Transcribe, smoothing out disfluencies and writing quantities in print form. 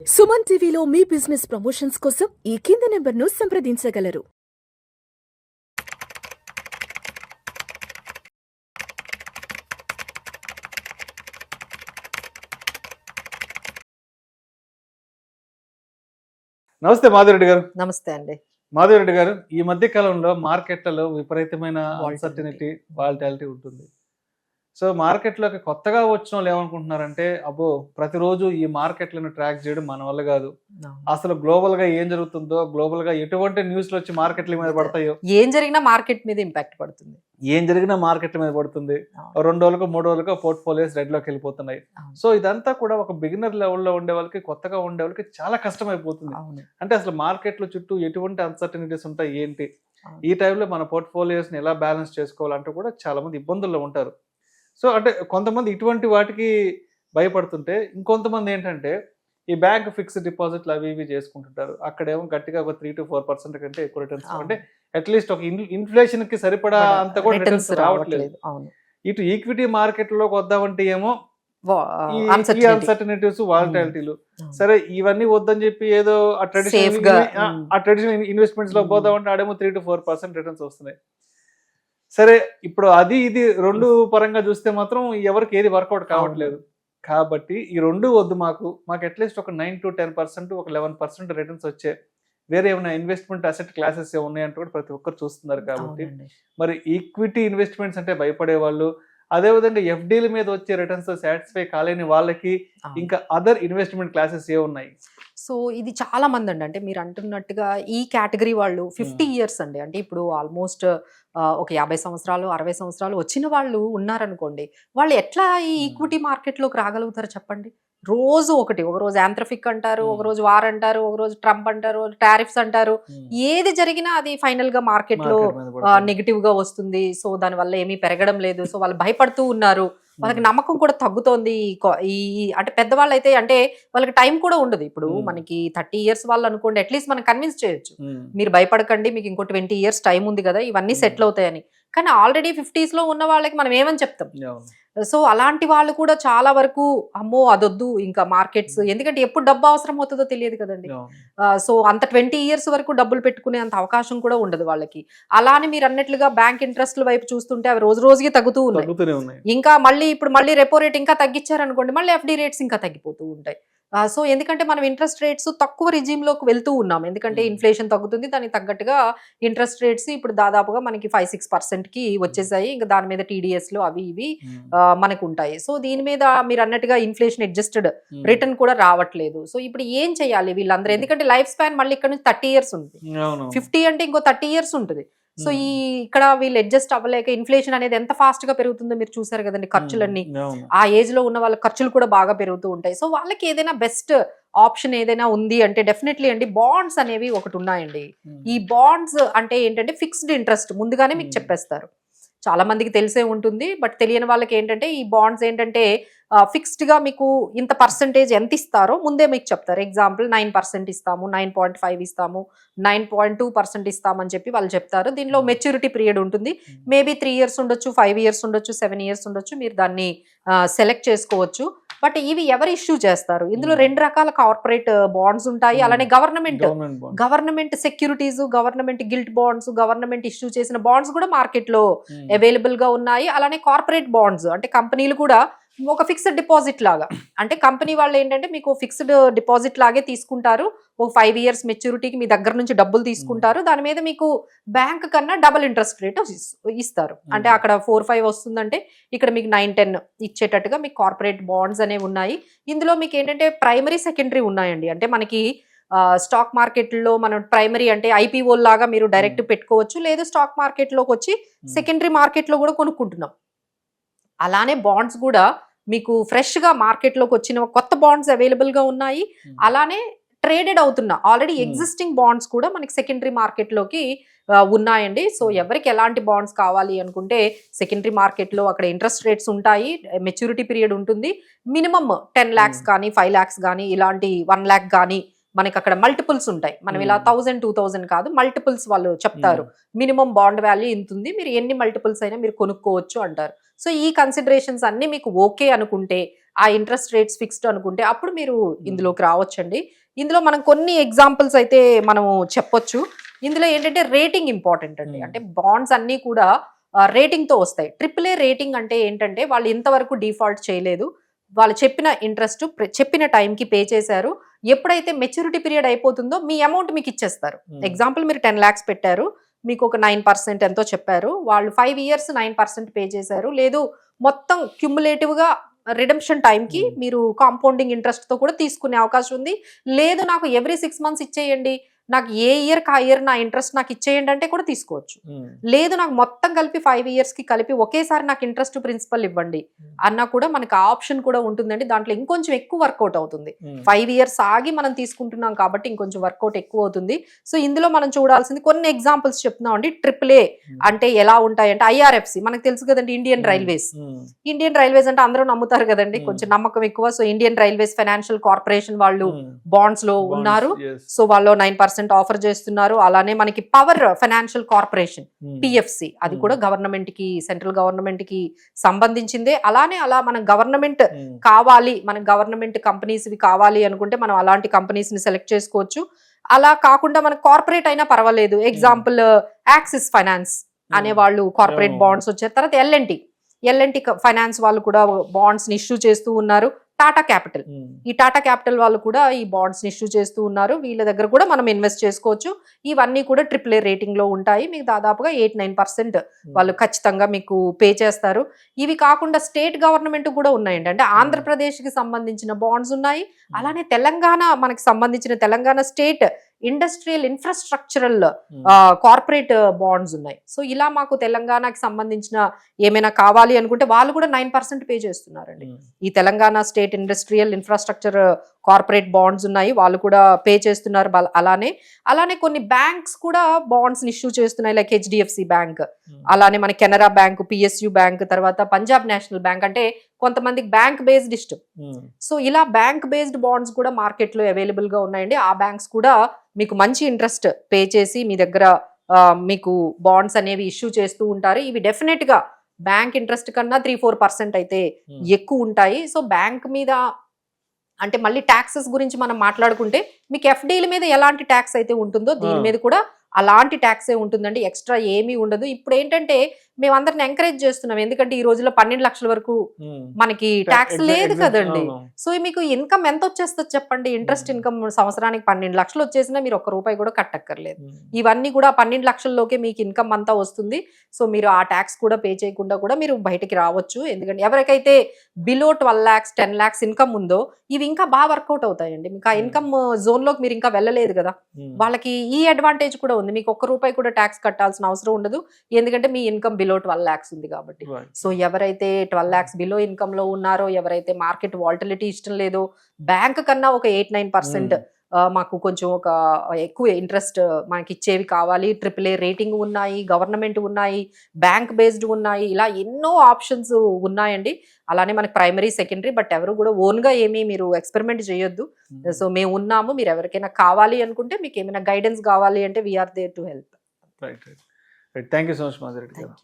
సుమన్ టీవీలో మీ business promotions కోసం ఈ కింది నెంబర్ను సంప్రదించగలరు. నమస్తే మాధురెడ్డి గారు. నమస్తే అండి. మాధురెడ్డి గారు, ఈ మధ్య కాలంలో మార్కెట్లలో విపరీతమైన అన్సర్టనిటీ, వాలటాలిటీ ఉంటుంది. సో మార్కెట్లోకి కొత్తగా వచ్చిన వాళ్ళు ఏమనుకుంటున్నారంటే, అబ్బో ప్రతిరోజు ఈ మార్కెట్లను ట్రాక్ చేయడం మన వల్ల కాదు, అసలు గ్లోబల్ గా ఏం జరుగుతుందో, గ్లోబల్ గా ఎటువంటి న్యూస్లు వచ్చి మార్కెట్ల మీద పడతాయో, ఏం జరిగినా మార్కెట్ మీద ఇంపాక్ట్ పడుతుంది, ఏం జరిగినా మార్కెట్ల మీద పడుతుంది, 2 రోజులకు 3 రోజులకు పోర్ట్ఫోలియోస్ రెడ్ లోకి వెళ్ళిపోతున్నాయి. సో ఇదంతా కూడా ఒక బిగినర్ లెవెల్లో ఉండే వాళ్ళకి, కొత్తగా ఉండే వాళ్ళకి చాలా కష్టం అయిపోతుంది. అంటే అసలు మార్కెట్ల చుట్టూ ఎటువంటి అన్సర్టనిటీస్ ఉంటాయి ఏంటి, ఈ టైంలో మన పోర్ట్ఫోలియోస్ ని ఎలా బ్యాలెన్స్ చేసుకోవాలంటూ కూడా చాలా మంది ఇబ్బందుల్లో ఉంటారు. సో అంటే కొంతమంది ఇటువంటి వాటికి భయపడుతుంటే, ఇంకొంతమంది ఏంటంటే ఈ బ్యాంక్ ఫిక్స్డ్ డిపాజిట్లు అవి ఇవి చేసుకుంటుంటారు. అక్కడేమో గట్టిగా ఒక 3 to 4% కంటే ఎక్కువ రిటర్న్స్, అంటే అట్లీస్ట్ ఒక ఇన్ఫ్లేషన్ కి సరిపడా అంత కూడా రిటర్న్స్ రావట్లేదు. ఇటు ఈక్విటీ మార్కెట్ లోకి వద్దామంటే ఏమో ఈ అన్సర్టనిటీస్, వాలటాలిటీలు. సరే ఇవన్నీ వద్దని చెప్పి ఏదో ఆ ట్రెడిషనల్ ఇన్వెస్ట్మెంట్స్ లో పోదామంటే ఆడేమో 3 to 4% రిటర్న్స్ వస్తున్నాయి. సరే ఇప్పుడు అది ఇది రెండు పరంగా చూస్తే మాత్రం ఎవరికి ఏది వర్కౌట్ కావట్లేదు. కాబట్టి ఈ రెండు వద్దు, మాకు అట్లీస్ట్ ఒక 9 to 10%, ఒక 11% రిటర్న్స్ వచ్చే వేరే ఏమైనా ఇన్వెస్ట్మెంట్ అసెట్ క్లాసెస్ ఉన్నాయంటే కూడా ప్రతి ఒక్కరు చూస్తున్నారు. కాబట్టి మరి ఈక్విటీ ఇన్వెస్ట్మెంట్స్ అంటే భయపడే వాళ్ళు, అదేవిధంగా ఎఫ్డీల మీద వచ్చే రిటర్న్స్ సాటిస్ఫై కాలేని వాళ్ళకి ఇంకా అదర్ ఇన్వెస్ట్మెంట్ క్లాసెస్ ఏ ఉన్నాయి? సో ఇది చాలా మంది అండి, అంటే మీరు అంటున్నట్టుగా ఈ కేటగిరీ వాళ్ళు 50 ఇయర్స్ అండి, అంటే ఇప్పుడు ఆల్మోస్ట్ ఒక 50 సంవత్సరాలు 60 సంవత్సరాలు వచ్చిన వాళ్ళు ఉన్నారనుకోండి, వాళ్ళు ఎట్లా ఈ ఈక్విటీ మార్కెట్లోకి రాగలుగుతారు చెప్పండి? రోజు ఒకటి, ఒక రోజు యాంథ్రఫిక్ అంటారు, ఒక రోజు వార్ అంటారు, ఒక రోజు ట్రంప్ అంటారు, టారిఫ్స్ అంటారు, ఏది జరిగినా అది ఫైనల్ గా మార్కెట్ లో నెగిటివ్ గా వస్తుంది. సో దాని వల్ల ఏమీ పెరగడం లేదు, సో వాళ్ళు భయపడుతూ ఉన్నారు, వాళ్ళకి నమ్మకం కూడా తగ్గుతోంది. ఈ అంటే పెద్దవాళ్ళు అయితే, అంటే వాళ్ళకి టైం కూడా ఉండదు. ఇప్పుడు మనకి 30 ఇయర్స్ వాళ్ళు అనుకోండి, అట్లీస్ట్ మనం కన్విన్స్ చేయొచ్చు, మీరు భయపడకండి, మీకు ఇంకో 20 ఇయర్స్ టైం ఉంది కదా, ఇవన్నీ సెటిల్ అవుతాయని. కానీ ఆల్రెడీ 50s లో ఉన్న వాళ్ళకి మనం ఏమని చెప్తాం? సో అలాంటి వాళ్ళు కూడా చాలా వరకు అమ్మో అదొద్దు ఇంకా మార్కెట్స్, ఎందుకంటే ఎప్పుడు డబ్బు అవసరం అవుతుందో తెలియదు కదండి. సో అంత 20 ఇయర్స్ వరకు డబ్బులు పెట్టుకునే అంత అవకాశం కూడా ఉండదు వాళ్ళకి. అలానే మీరు అన్నట్లుగా బ్యాంక్ ఇంట్రెస్ట్ల వైపు చూస్తుంటే అవి రోజు రోజుకి తగ్గుతూ ఉన్నాయి. ఇంకా ఇప్పుడు మళ్ళీ రెపో రేట్ ఇంకా తగ్గించారనుకోండి, మళ్ళీ ఎఫ్డి రేట్స్ ఇంకా తగ్గిపోతూ ఉంటాయి. సో ఎందుకంటే మనం ఇంట్రెస్ట్ రేట్స్ తక్కువ రిజిమ్లోకి వెళ్తూ ఉన్నాం, ఎందుకంటే ఇన్ఫ్లేషన్ తగ్గుతుంది, దానికి తగ్గట్టుగా ఇంట్రెస్ట్ రేట్స్ ఇప్పుడు దాదాపుగా మనకి 5-6%కి వచ్చేసాయి. ఇంకా దాని మీద టీడీఎస్లు అవి ఇవి మనకు ఉంటాయి. సో దీని మీద మీరు అన్నట్టుగా ఇన్ఫ్లేషన్ అడ్జస్టెడ్ రిటర్న్ కూడా రావట్లేదు. సో ఇప్పుడు ఏం చేయాలి వీళ్ళందరూ? ఎందుకంటే లైఫ్ స్పాన్ మళ్ళీ ఇక్కడ నుంచి 30 ఇయర్స్ ఉంది, 50 అంటే ఇంకో 30 ఇయర్స్ ఉంటుంది. సో ఇక్కడ వీళ్ళు అడ్జస్ట్ అవ్వలేక, ఇన్ఫ్లేషన్ అనేది ఎంత ఫాస్ట్ గా పెరుగుతుందో మీరు చూసారు కదండి, ఖర్చులన్నీ ఆ ఏజ్ లో ఉన్న వాళ్ళ ఖర్చులు కూడా బాగా పెరుగుతూ ఉంటాయి. సో వాళ్ళకి ఏదైనా బెస్ట్ ఆప్షన్ ఏదైనా ఉంది అంటే డెఫినెట్లీ అండి బాండ్స్ అనేవి ఒకటి ఉన్నాయండి. ఈ బాండ్స్ అంటే ఏంటంటే ఫిక్స్డ్ ఇంట్రెస్ట్ ముందుగానే మీకు చెప్పేస్తారు, చాలా మందికి తెలిసే ఉంటుంది. బట్ తెలియని వాళ్ళకి ఏంటంటే ఈ బాండ్స్ ఏంటంటే ఫిక్స్డ్ గా మీకు ఇంత పర్సెంటేజ్ ఎంత ఇస్తారో ముందే మీకు చెప్తారు. ఎగ్జాంపుల్ 9% ఇస్తాము, 9.5 ఇస్తాము, 9.2% ఇస్తామని చెప్పి వాళ్ళు చెప్తారు. దీనిలో మెచ్యూరిటీ పీరియడ్ ఉంటుంది, మేబీ 3 ఇయర్స్ ఉండొచ్చు, 5 ఇయర్స్ ఉండొచ్చు, 7 ఇయర్స్ ఉండొచ్చు, మీరు దాన్ని సెలెక్ట్ చేసుకోవచ్చు. బట్ ఇవి ఎవరు ఇష్యూ చేస్తారు? ఇందులో 2 రకాల కార్పొరేట్ బాండ్స్ ఉంటాయి, అలానే government securities, government guilt bonds, government issue చేసిన బాండ్స్ కూడా మార్కెట్ లో అవైలబుల్ గా ఉన్నాయి. అలానే కార్పొరేట్ బాండ్స్ అంటే కంపెనీలు కూడా ఒక ఫిక్స్డ్ డిపాజిట్ లాగా, అంటే కంపెనీ వాళ్ళు ఏంటంటే మీకు ఫిక్స్డ్ డిపాజిట్ లాగే తీసుకుంటారు, ఒక 5 ఇయర్స్ మెచ్యూరిటీకి మీ దగ్గర నుంచి డబ్బులు తీసుకుంటారు, దాని మీద మీకు బ్యాంక్ కన్నా డబుల్ ఇంట్రెస్ట్ రేట్ ఇస్తారు. అంటే అక్కడ 4-5 వస్తుందంటే ఇక్కడ మీకు 9-10 ఇచ్చేటట్టుగా మీకు కార్పొరేట్ బాండ్స్ అనేవి ఉన్నాయి. ఇందులో మీకు ఏంటంటే ప్రైమరీ సెకండరీ ఉన్నాయండి, అంటే మనకి స్టాక్ మార్కెట్లో మనం ప్రైమరీ అంటే ఐపీఓ లాగా మీరు డైరెక్ట్ పెట్టుకోవచ్చు, లేదు స్టాక్ మార్కెట్లోకి వచ్చి సెకండరీ మార్కెట్లో కూడా కొనుక్కుంటున్నాం. అలానే బాండ్స్ కూడా మీకు ఫ్రెష్ గా మార్కెట్ లోకి వచ్చిన కొత్త బాండ్స్ అవైలబుల్ గా ఉన్నాయి, అలానే ట్రేడెడ్ అవుతున్న ఆల్రెడీ ఎగ్జిస్టింగ్ బాండ్స్ కూడా మనకి సెకండరీ మార్కెట్ లోకి ఉన్నాయండి. సో ఎవరికి ఎలాంటి బాండ్స్ కావాలి అనుకుంటే సెకండరీ మార్కెట్ లో అక్కడ ఇంట్రెస్ట్ రేట్స్ ఉంటాయి, మెచ్యూరిటీ పీరియడ్ ఉంటుంది, మినిమం 10 lakhs కానీ 5 lakhs కానీ ఇలాంటి 1 lakh కానీ మనకి అక్కడ మల్టిపుల్స్ ఉంటాయి. మనం ఇలా 1000-2000 కాదు, మల్టిపుల్స్ వాళ్ళు చెప్తారు, మినిమం బాండ్ వాల్యూ ఇంత ఉంది, మీరు ఎన్ని మల్టిపుల్స్ అయినా మీరు కొనుక్కోవచ్చు అంటారు. సో ఈ కన్సిడరేషన్స్ అన్ని మీకు ఓకే అనుకుంటే ఆ ఇంట్రెస్ట్ రేట్స్ ఫిక్స్డ్ అనుకుంటే అప్పుడు మీరు ఇందులోకి రావచ్చండి. ఇందులో మనం కొన్ని ఎగ్జాంపుల్స్ అయితే మనము చెప్పొచ్చు. ఇందులో ఏంటంటే రేటింగ్ ఇంపార్టెంట్ అండి. అంటే బాండ్స్ అన్నీ కూడా రేటింగ్తో వస్తాయి. AAA రేటింగ్ అంటే ఏంటంటే వాళ్ళు ఇంతవరకు డిఫాల్ట్ చేయలేదు, వాళ్ళు చెప్పిన ఇంట్రెస్ట్ చెప్పిన టైంకి పే చేశారు, ఎప్పుడైతే మెచ్యూరిటీ పీరియడ్ అయిపోతుందో మీ అమౌంట్ మీకు ఇచ్చేస్తారు. ఎగ్జాంపుల్ మీరు 10 lakhs పెట్టారు, మీకు ఒక 9% ఎంతో చెప్పారు, వాళ్ళు 5 years 9% పే చేశారు, లేదు మొత్తం క్యుములేటివ్గా రిడెంప్షన్ టైంకి మీరు కాంపౌండింగ్ ఇంట్రెస్ట్తో కూడా తీసుకునే అవకాశం ఉంది. లేదు నాకు ఎవ్రీ 6 months ఇచ్చేయండి, నాకు ఏ ఇయర్కి ఆ ఇయర్ నా ఇంట్రెస్ట్ నాకు ఇచ్చేయండి అంటే కూడా తీసుకోవచ్చు. లేదు నాకు మొత్తం కలిపి 5 yearsకి కలిపి ఒకేసారి నాకు ఇంట్రెస్ట్ ప్రిన్సిపల్ ఇవ్వండి అన్నా కూడా మనకి ఆ ఆప్షన్ కూడా ఉంటుందండి. దాంట్లో ఇంకొంచెం ఎక్కువ వర్కౌట్ అవుతుంది. 5 years ఆగి మనం తీసుకుంటున్నాం కాబట్టి ఇంకొంచెం వర్కౌట్ ఎక్కువ అవుతుంది. సో ఇందులో మనం చూడాల్సింది కొన్ని ఎగ్జాంపుల్స్ చెప్తున్నాం అండి. AAA అంటే ఎలా ఉంటాయంటే IRFC మనకు తెలుసు కదండి, ఇండియన్ రైల్వేస్. ఇండియన్ రైల్వేస్ అంటే అందరూ నమ్ముతారు కదండి, కొంచెం నమ్మకం ఎక్కువ. So Indian railways financial corporation వాళ్ళు బాండ్స్ లో ఉన్నారు. సో వాళ్ళు 9% ఆఫర్ చేస్తున్నారు. అలానే మనకి పవర్ ఫైనాన్షియల్ కార్పొరేషన్ PFC, అది కూడా గవర్నమెంట్ కి, సెంట్రల్ గవర్నమెంట్ కి సంబంధించిందే. అలానే అలా మనం గవర్నమెంట్ కావాలి, మన గవర్నమెంట్ కంపెనీస్ కావాలి అనుకుంటే మనం అలాంటి కంపెనీస్ ని సెలెక్ట్ చేసుకోవచ్చు. అలా కాకుండా మనకు కార్పొరేట్ అయినా పర్వాలేదు. ఎగ్జాంపుల్ యాక్సిస్ ఫైనాన్స్ అనే వాళ్ళు కార్పొరేట్ బాండ్స్ వచ్చారు. తర్వాత ఎల్ఎన్టీ ఫైనాన్స్ వాళ్ళు కూడా బాండ్స్ ని ఇష్యూ చేస్తూ ఉన్నారు. టాటా క్యాపిటల్, ఈ టాటా క్యాపిటల్ వాళ్ళు కూడా ఈ బాండ్స్ ని ఇష్యూ చేస్తూ ఉన్నారు. వీళ్ళ దగ్గర కూడా మనం ఇన్వెస్ట్ చేసుకోవచ్చు. ఇవన్నీ కూడా AAA రేటింగ్ లో ఉంటాయి. మీకు దాదాపుగా 8-9% వాళ్ళు ఖచ్చితంగా మీకు పే చేస్తారు. ఇవి కాకుండా స్టేట్ గవర్నమెంట్ కూడా ఉన్నాయండి. అంటే ఆంధ్రప్రదేశ్ కి సంబంధించిన బాండ్స్ ఉన్నాయి, అలానే తెలంగాణ మనకి సంబంధించిన Telangana state industrial infrastructural corporate bonds ఉన్నాయి. సో ఇలా మాకు తెలంగాణకి సంబంధించిన ఏమైనా కావాలి అనుకుంటే వాళ్ళు కూడా 9% పే చేస్తున్నారండి. ఈ Telangana state industrial infrastructure corporate bonds ఉన్నాయి, వాళ్ళు కూడా పే చేస్తున్నారు. అలానే కొన్ని బ్యాంక్స్ కూడా బాండ్స్ ఇష్యూ చేస్తున్నాయి, లైక్ HDFC బ్యాంక్, అలానే మన కెనరా బ్యాంక్, PSU బ్యాంక్, తర్వాత పంజాబ్ నేషనల్ బ్యాంక్. అంటే కొంతమందికి బ్యాంక్ బేస్డ్ ఇష్టం. సో ఇలా బ్యాంక్ బేస్డ్ బాండ్స్ కూడా మార్కెట్ లో అవైలబుల్ గా ఉన్నాయండి. ఆ బ్యాంక్స్ కూడా మీకు మంచి ఇంట్రెస్ట్ పే చేసి మీ దగ్గర మీకు బాండ్స్ అనేవి ఇష్యూ చేస్తూ ఉంటారు. ఇవి డెఫినెట్ గా బ్యాంక్ ఇంట్రెస్ట్ కన్నా 3-4% అయితే ఎక్కువ ఉంటాయి. సో బ్యాంక్ మీద అంటే మళ్ళీ ట్యాక్సెస్ గురించి మనం మాట్లాడుకుంటే మీకు FDల మీద ఎలాంటి ట్యాక్స్ అయితే ఉంటుందో దీని మీద కూడా అలాంటి ట్యాక్సే ఉంటుందండి, ఎక్స్ట్రా ఏమీ ఉండదు. ఇప్పుడు ఏంటంటే మేము అందరిని ఎంకరేజ్ చేస్తున్నాం, ఎందుకంటే ఈ రోజుల్లో 12 లక్షల వరకు మనకి ట్యాక్స్ లేదు కదండి. సో మీకు ఇన్కమ్ ఎంత వచ్చేస్తుంది చెప్పండి, ఇంట్రెస్ట్ ఇన్కమ్ సంవత్సరానికి 12 లక్షలు వచ్చేసినా మీరు ₹1 కూడా కట్టక్కర్లేదు. ఇవన్నీ కూడా 12 లక్షల్లోకే మీకు ఇన్కమ్ అంతా వస్తుంది. సో మీరు ఆ ట్యాక్స్ కూడా పే చేయకుండా కూడా మీరు బయటికి రావచ్చు. ఎందుకంటే ఎవరికైతే బిలో 12 lakhs 10 lakhs ఇన్కమ్ ఉందో ఇవి ఇంకా బాగా వర్కౌట్ అవుతాయండి. మీకు ఆ ఇన్కమ్ జోన్ లోకి మీరు ఇంకా వెళ్ళలేదు కదా, వాళ్ళకి ఈ అడ్వాంటేజ్ కూడా ఉంది. మీకు ₹1 కూడా ట్యాక్స్ కట్టాల్సిన అవసరం ఉండదు, ఎందుకంటే మీ ఇన్కమ్ బిలో 12 lakhs ఉంది కాబట్టి. సో ఎవరైతే 12 lakhs బిలో ఇన్కమ్ లో ఉన్నారో, ఎవరైతే మార్కెట్ వాలటిలిటీ ఇష్టం లేదో, బ్యాంక్ కన్నా ఒక 8-9% మాకు కొంచెం ఒక ఎక్కువ ఇంట్రెస్ట్ మనకి ఇచ్చేవి కావాలి, AAA రేటింగ్ ఉన్నాయి, గవర్నమెంట్ ఉన్నాయి, బ్యాంక్ బేస్డ్ ఉన్నాయి, ఇలా ఎన్నో ఆప్షన్స్ ఉన్నాయండి. అలానే మనకి ప్రైమరీ సెకండరీ, బట్ ఎవరు కూడా ఓన్గా ఏమీ మీరు ఎక్స్పెరిమెంట్ చేయొద్దు. సో మేము ఉన్నాము, మీరు ఎవరికైనా కావాలి అనుకుంటే, మీకు ఏమైనా గైడెన్స్ కావాలి అంటే we are there to help. Right. Thank you so much Madhuri గారు.